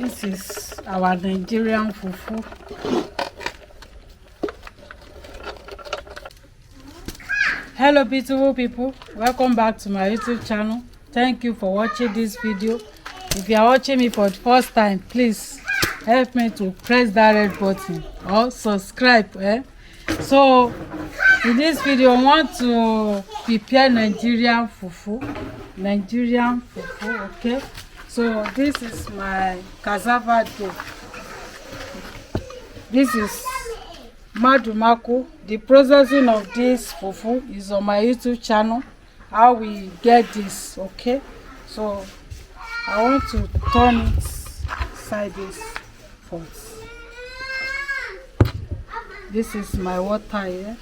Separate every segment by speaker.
Speaker 1: This is our Nigerian fufu. Hello beautiful people, welcome back to my YouTube channel. Thank you for watching this video. If you are watching me for the first time, please help me to press that red button or subscribe. So in this video I want to prepare Nigerian fufu. Okay, so this is my cassava dough. This is madumaku. The processing of this fufu is on my YouTube channel, how we get this. Okay, so I want to turn it sideways first. This is my water here.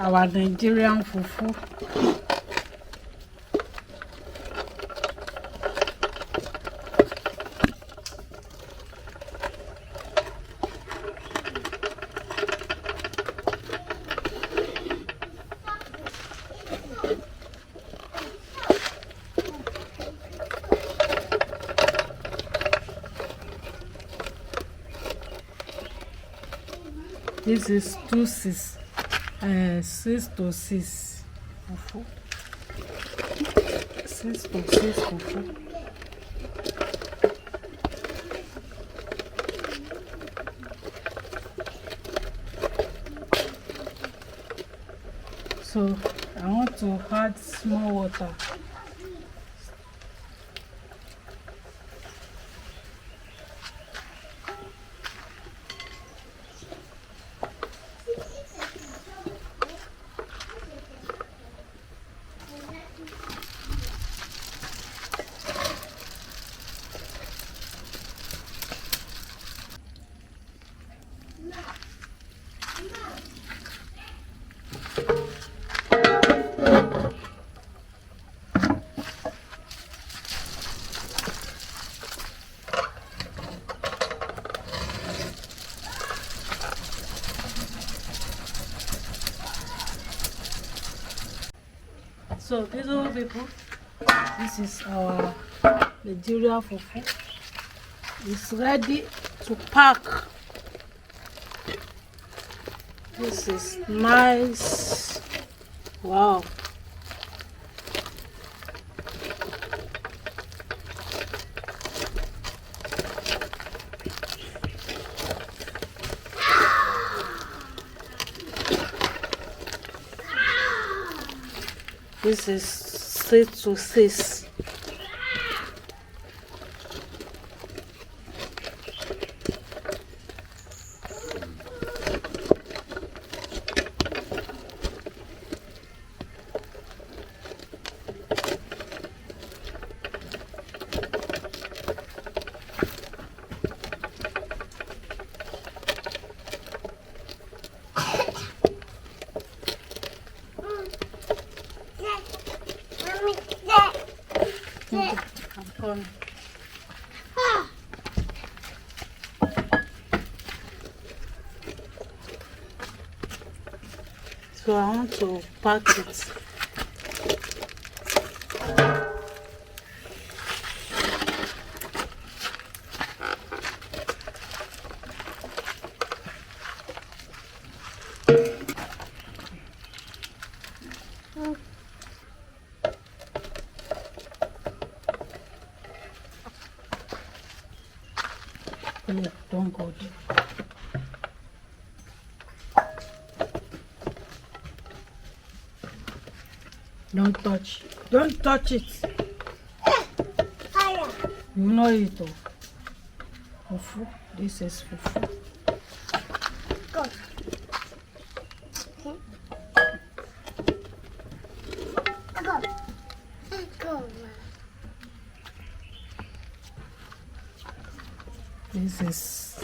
Speaker 1: our Nigerian fufu. This is 6 to 6 fufu. 6 to 6 fufu. So I want to add small water. So beautiful people, this is our Nigerian fufu. It's ready to pack. This is nice. Wow. This is 6 to 6. I'm coming. So I want to pack it. Yeah, don't go there. Don't touch. Don't touch it. You know it all. Fufu. This is fufu.
Speaker 2: Go. Go. Go.
Speaker 1: This is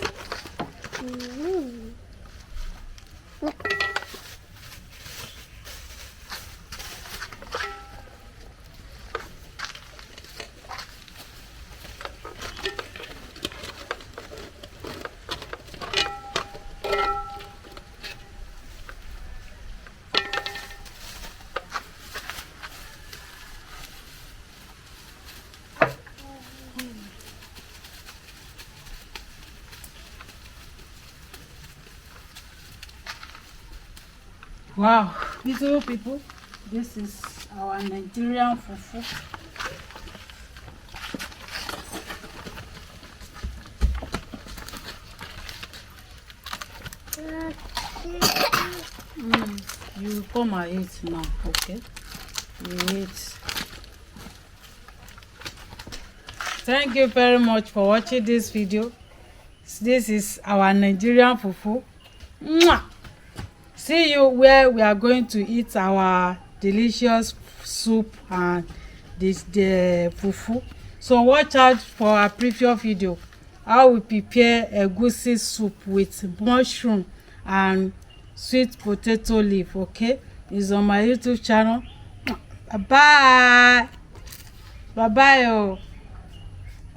Speaker 1: wow, beautiful people. This is our Nigerian fufu. You come and eat now, okay? You eat. Thank you very much for watching this video. This is our Nigerian fufu. Mwah! See you where we are going to eat our delicious soup and the fufu. So watch out for our previous video. I will prepare a egusi soup with mushroom and sweet potato leaf, okay? is on my YouTube channel. Bye bye. Bye bye.